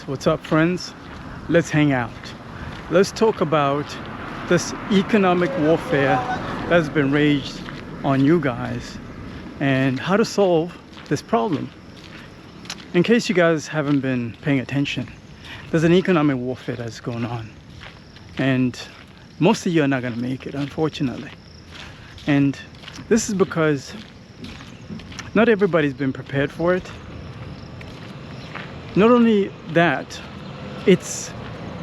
What's up, friends? Let's hang out. Let's talk about this economic warfare that's been waged on you guys and how to solve this problem. In case you guys haven't been paying attention, there's an economic warfare that's going on, and most of you are not going to make it, unfortunately. And this is because not everybody's been prepared for it. Not only that, it's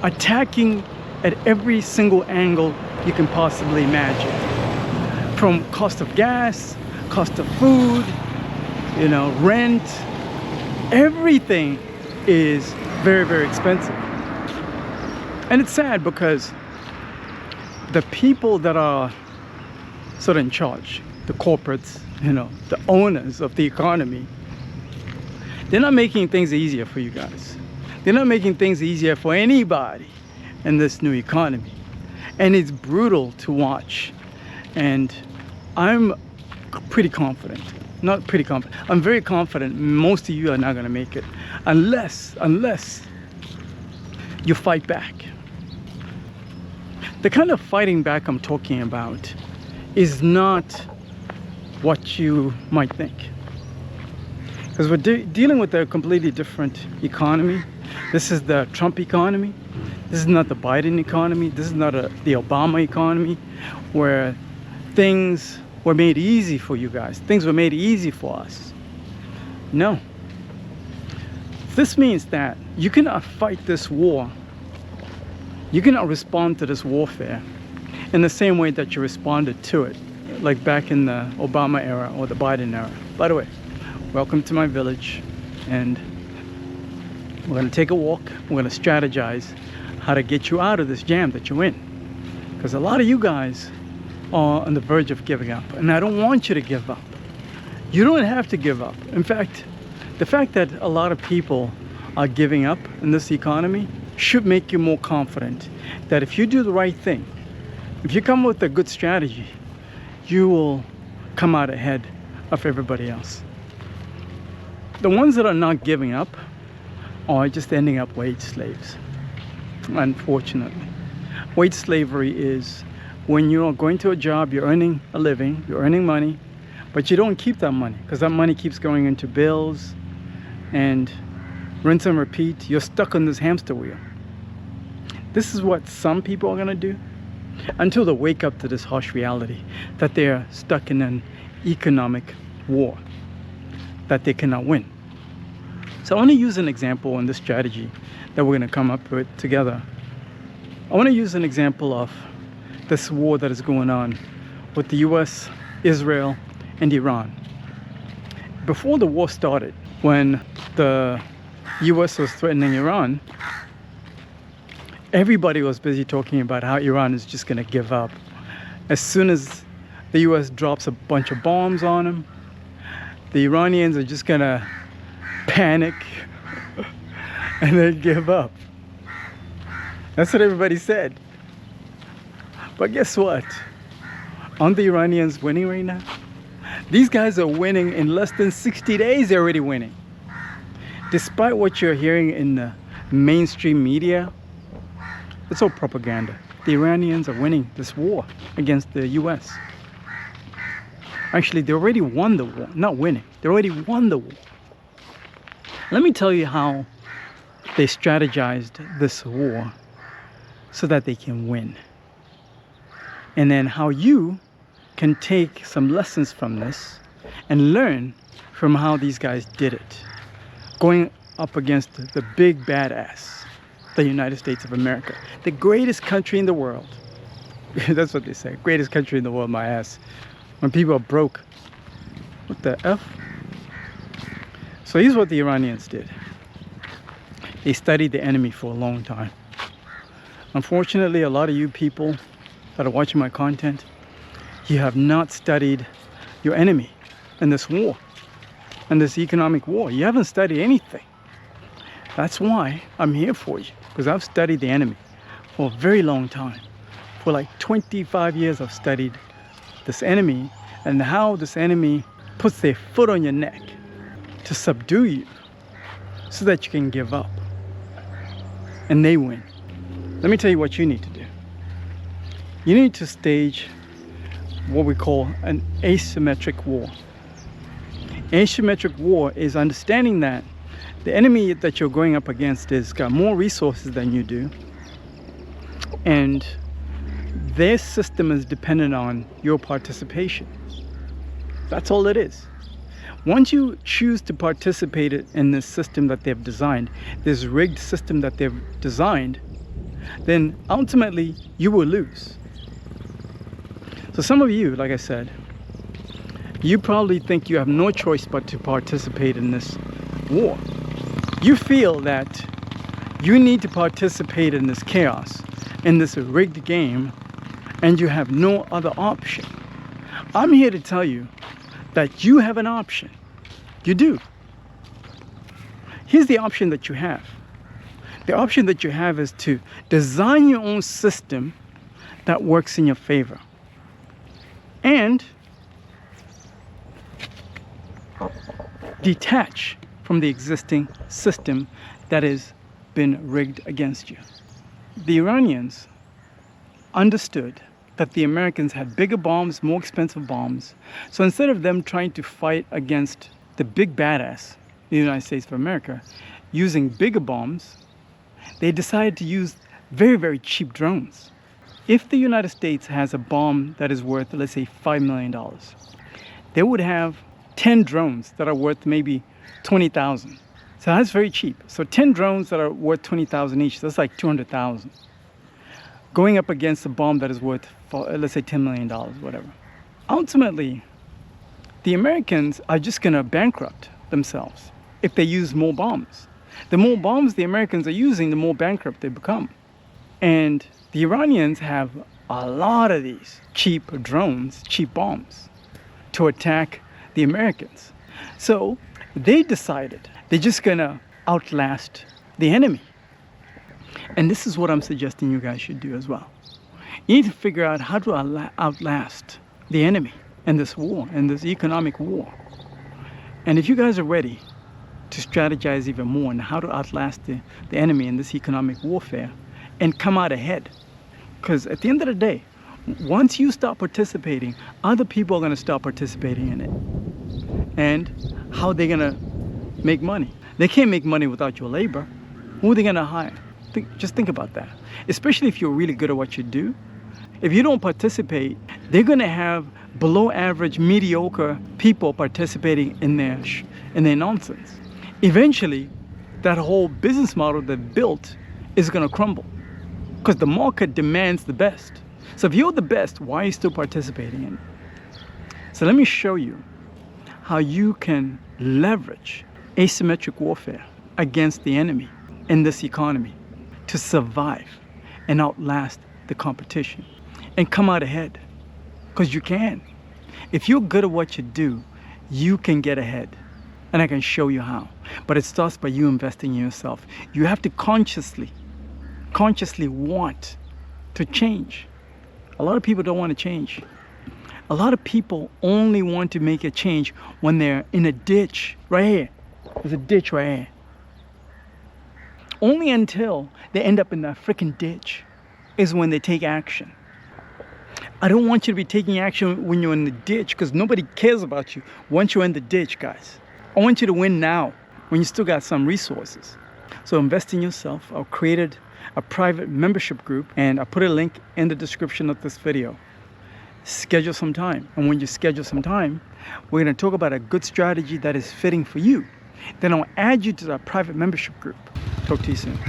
attacking at every single angle you can possibly imagine. From cost of gas, cost of food, rent, everything is very, very expensive. And it's sad because the people that are sort of in charge, the corporates, the owners of the economy, they're not making things easier for you guys. They're not making things easier for anybody in this new economy. And it's brutal to watch. And I'm pretty confident. Not pretty confident. I'm very confident most of you are not going to make it unless you fight back. The kind of fighting back I'm talking about is not what you might think. Because we're dealing with a completely different economy. This is the Trump economy. This is not the Biden economy. This is not the Obama economy, where things were made easy for you guys. Things were made easy for us. No. This means that you cannot fight this war. You cannot respond to this warfare in the same way that you responded to it, like back in the Obama era or the Biden era. By the way, welcome to my village, and we're going to take a walk. We're going to strategize how to get you out of this jam that you're in, because a lot of you guys are on the verge of giving up, and I don't want you to give up. You don't have to give up. In fact, the fact that a lot of people are giving up in this economy should make you more confident that if you do the right thing, if you come with a good strategy, you will come out ahead of everybody else. The ones that are not giving up are just ending up wage slaves, unfortunately. Wage slavery is when you're going to a job, you're earning a living, you're earning money, but you don't keep that money because that money keeps going into bills and rinse and repeat. You're stuck on this hamster wheel. This is what some people are going to do until they wake up to this harsh reality that they're stuck in an economic war that they cannot win. So I want to use an example in this strategy that we're going to come up with together. I want to use an example of this war that is going on with the US, Israel, and Iran. Before the war started, when the US was threatening Iran, everybody was busy talking about how Iran is just going to give up. As soon as the US drops a bunch of bombs on them, the Iranians are just going to panic and then give up. That's what everybody said. But guess what? Aren't the Iranians winning right now? These guys are winning in less than 60 days. They're already winning. Despite what you're hearing in the mainstream media, it's all propaganda. The Iranians are winning this war against the US. Actually, they already won the war. Not winning. They already won the war. Let me tell you how they strategized this war so that they can win. And then how you can take some lessons from this and learn from how these guys did it. Going up against the big badass, the United States of America, the greatest country in the world. That's what they say, greatest country in the world, my ass. When people are broke. What the F? So here's what the Iranians did. They studied the enemy for a long time. Unfortunately, a lot of you people that are watching my content, you have not studied your enemy in this war, in this economic war. You haven't studied anything. That's why I'm here for you, because I've studied the enemy for a very long time. For like 25 years, I've studied this enemy and how this enemy puts their foot on your neck to subdue you so that you can give up. and they win. Let me tell you what you need to do. You need to stage what we call an asymmetric war. Asymmetric war is understanding that the enemy that you're going up against has got more resources than you do, and their system is dependent on your participation. That's all it is. Once you choose to participate in this system that they've designed, this rigged system that they've designed, then ultimately you will lose. So some of you, like I said, you probably think you have no choice but to participate in this war. You feel that you need to participate in this chaos, in this rigged game, and you have no other option. I'm here to tell you that you have an option. You do. Here's the option that you have. The option that you have is to design your own system that works in your favor. And detach from the existing system that has been rigged against you. The Iranians understood that the Americans had bigger bombs, more expensive bombs. So instead of them trying to fight against the big badass, the United States of America, using bigger bombs, they decided to use very, very cheap drones. If the United States has a bomb that is worth, let's say, $5 million, they would have 10 drones that are worth maybe $20,000. So that's very cheap. So 10 drones that are worth $20,000 each, that's like $200,000. Going up against a bomb that is worth, let's say, $10 million, whatever. Ultimately, the Americans are just going to bankrupt themselves if they use more bombs. The more bombs the Americans are using, the more bankrupt they become. And the Iranians have a lot of these cheap drones, cheap bombs, to attack the Americans. So they decided they're just going to outlast the enemy. And this is what I'm suggesting you guys should do as well. You need to figure out how to outlast the enemy in this war, in this economic war. And if you guys are ready to strategize even more on how to outlast the enemy in this economic warfare and come out ahead, because at the end of the day, once you start participating, other people are going to start participating in it. And how are they going to make money? They can't make money without your labor. Who are they going to hire? Just think about that. Especially if you're really good at what you do. If you don't participate, they're going to have below average, mediocre people participating in their nonsense. Eventually, that whole business model they've built is going to crumble because the market demands the best. So if you're the best, why are you still participating in it? So let me show you how you can leverage asymmetric warfare against the enemy in this economy to survive and outlast the competition and come out ahead, because you can. If you're good at what you do, you can get ahead, and I can show you how. But it starts by you investing in yourself. You have to consciously want to change. A lot of people don't want to change. A lot of people only want to make a change when they're in a ditch. Right here, there's a ditch right here. Only until they end up in that freaking ditch is when they take action. I don't want you to be taking action when you're in the ditch, because nobody cares about you once you're in the ditch, guys. I want you to win now when you still got some resources. So invest in yourself. I've created a private membership group, and I put a link in the description of this video. Schedule some time. And when you schedule some time, we're going to talk about a good strategy that is fitting for you. Then I'll add you to that private membership group. Talk to you soon.